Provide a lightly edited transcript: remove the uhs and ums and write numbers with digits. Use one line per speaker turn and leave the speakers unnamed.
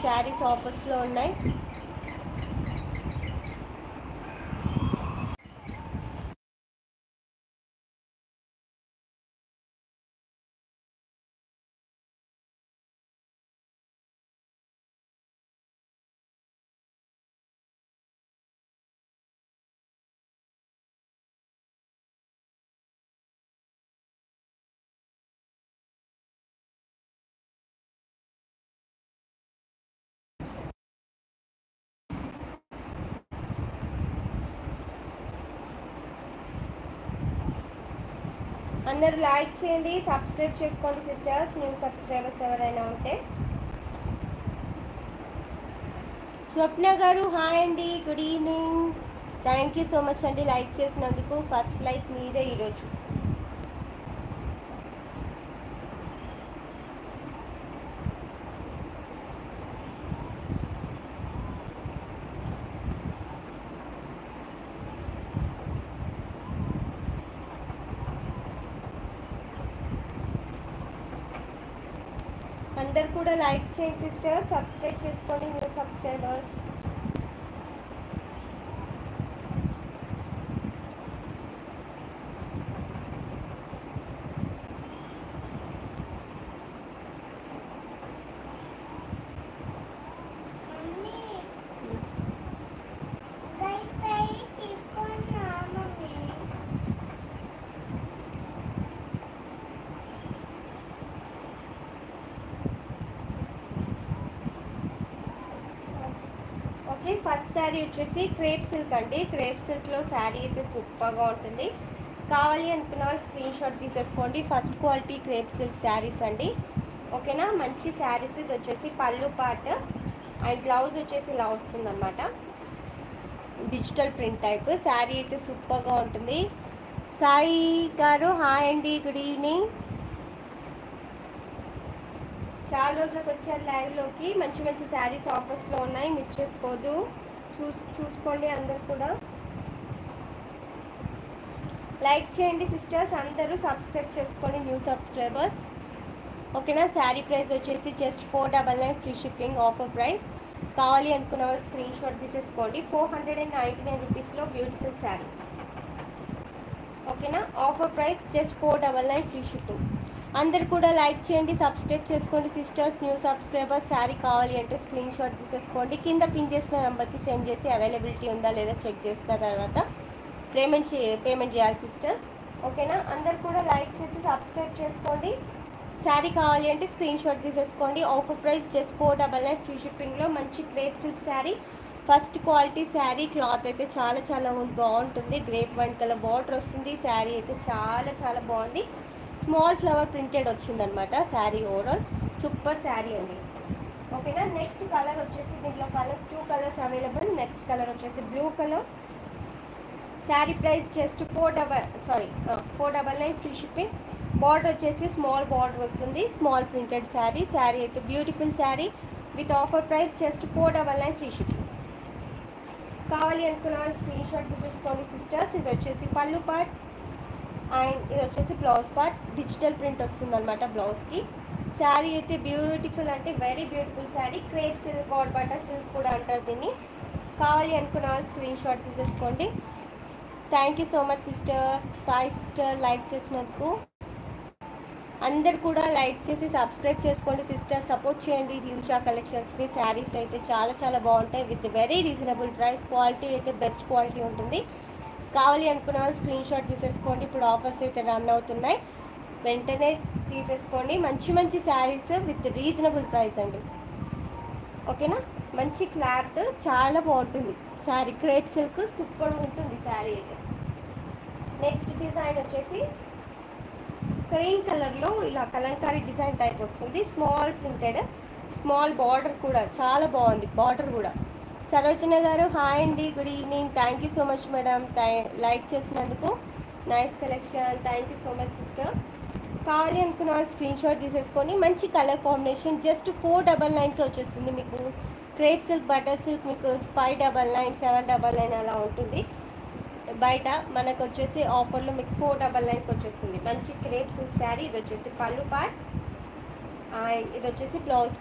శారీస్ ఆఫర్స్లో ఉన్నాయి. అందరూ లైక్ చేయండి, సబ్స్క్రైబ్ చేసుకోండి సిస్టర్స్, న్యూ సబ్స్క్రైబర్స్ ఎవరైనా ఉంటే. స్వప్న గారు హాయ్ అండి, good evening. Thank you so much అండి లైక్ చేసినందుకు. ఫస్ట్ లైక్ మీదే ఈరోజు. అందరు కూడా లైక్ చేయండి సిస్టర్, సబ్స్క్రైబ్ చేసుకోండి న్యూ సబ్స్క్రైబర్స్. ఫస్ట్ శారీ వచ్చేసి క్రేప్ సిల్క్ అండి. క్రేప్ సిల్క్లో శారీ అయితే సూపర్గా ఉంటుంది. కావాలి అనుకున్న వాళ్ళు స్క్రీన్ షాట్ తీసేసుకోండి. First quality crepe silk saris అండి. ఓకేనా, మంచి శారీస్. ఇది వచ్చేసి పళ్ళు పార్ట్ అండ్ బ్లౌజ్ వచ్చేసి ఇలా వస్తుంది అనమాట. డిజిటల్ ప్రింట్ టైప్ శారీ అయితే సూపర్గా ఉంటుంది. సాయి గారు హాయ్ అండి, గుడ్ ఈవినింగ్. చాలా రోజులకు వచ్చారు లైవ్లోకి. మంచి మంచి శారీస్ ఆఫర్స్లో ఉన్నాయి, మిస్ చేసుకోదు. చూసుకోండి అందరు కూడా. లైక్ చేయండి సిస్టర్స్, అందరూ సబ్స్క్రైబ్ చేసుకోండి న్యూ సబ్స్క్రైబర్స్. ఓకేనా, శారీ ప్రైస్ వచ్చేసి just 499 free shipping offer price. కావాలి అనుకున్న వాళ్ళు స్క్రీన్ షాట్ తీసేసుకోండి. 499 రూపీస్లో బ్యూటిఫుల్ శారీ. ఓకేనా, offer price just 499 free shipping. అందరు కూడా లైక్ చేయండి, సబ్స్క్రైబ్ చేసుకోండి సిస్టర్స్, న్యూ సబ్స్క్రైబర్స్. శారీ కావాలి అంటే స్క్రీన్ షాట్ తీసేసుకోండి. కింద పిన్ చేసిన నెంబర్కి సెండ్ చేసి అవైలబిలిటీ ఉందా లేదా చెక్ చేసిన తర్వాత పేమెంట్ చేయాలి సిస్టర్స్. ఓకేనా, అందరు కూడా లైక్ చేసి సబ్స్క్రైబ్ చేసుకోండి. శారీ కావాలి అంటే స్క్రీన్ షాట్ తీసేసుకోండి. ఆఫర్ ప్రైస్ జస్ట్ 499 ఫ్రీ షిప్పింగ్లో మంచి crepe silk sari. First quality sari. Cloth అయితే చాలా చాలా బాగుంటుంది. గ్రేప్ వైట్ కలర్ బార్డర్ వస్తుంది. శారీ అయితే చాలా చాలా బాగుంది. స్మాల్ ఫ్లవర్ ప్రింటెడ్ వచ్చిందనమాట శారీ. ఓవరాల్ సూపర్ శారీ అండి. ఓకేనా, నెక్స్ట్ కలర్ వచ్చేసి దీంట్లో colours 2 colours available. Next colour వచ్చేసి blue colour. Sari price just 499 free shipping. Border వచ్చేసి స్మాల్ బార్డర్ వస్తుంది. Small printed sari. శారీ అయితే beautiful sari with offer price just 499 free shipping. కావాలి అనుకున్న వాళ్ళు స్క్రీన్ షాట్ తీసుకోండి సిస్టర్స్. ఇది వచ్చేసి పళ్ళు పార్ట్ అండ్ ఇది వచ్చేసి బ్లౌజ్ పార్ట్. డిజిటల్ ప్రింట్ వస్తుంది అనమాట బ్లౌజ్కి. శారీ అయితే బ్యూటిఫుల్ అంటే very beautiful sari. Crepe silk, God butter silk కూడా అంటారు దీన్ని. కావాలి అనుకున్న వాళ్ళు స్క్రీన్ షాట్ తీసేసుకోండి. Thank you so much sister. Sai sister like చేసినందుకు. అందరు కూడా లైక్ చేసి సబ్స్క్రైబ్ చేసుకోండి సిస్టర్, సపోర్ట్ చేయండి యూషా కలెక్షన్స్ని. శారీస్ అయితే చాలా చాలా బాగుంటాయి with very reasonable price. Quality అయితే బెస్ట్ క్వాలిటీ ఉంటుంది. కావాలి అనుకున్న వాళ్ళు స్క్రీన్ షాట్ తీసేసుకోండి. ఇప్పుడు ఆఫర్స్ అయితే రన్ అవుతున్నాయి, వెంటనే తీసేసుకోండి. మంచి మంచి శారీస్ విత్ రీజనబుల్ ప్రైస్ అండి. ఓకేనా, మంచి క్లాత్ చాలా బాగుంటుంది శారీ. క్రేప్ సిల్క్ సూపర్ ఉంటుంది శారీ అయితే. నెక్స్ట్ డిజైన్ వచ్చేసి క్రీమ్ కలర్లో ఇలా కలంకారీ డిజైన్ టైప్ వస్తుంది. స్మాల్ ప్రింటెడ్, స్మాల్ బార్డర్ కూడా చాలా బాగుంది. బార్డర్ కూడా. సరోజన గారు హాయ్ అండి, good evening. Thank you so much madam like చేసినందుకు. Nice collection, thank you so much sister. కావాలి అనుకున్న వాళ్ళు స్క్రీన్ షాట్ తీసేసుకొని మంచి కలర్ కాంబినేషన్ జస్ట్ 499కి వచ్చేస్తుంది మీకు. క్రేప్ సిల్క్, బటర్ సిల్క్ మీకు 599, 799 అలా ఉంటుంది. బయట మనకు వచ్చేసి ఆఫర్లో మీకు 499కి వచ్చేస్తుంది. మంచి క్రేప్ సిల్క్ శారీ. ఇది వచ్చేసి పళ్ళు పార్ట్ అండ్ ఇది వచ్చేసి బ్లౌజ్ పార్ట్.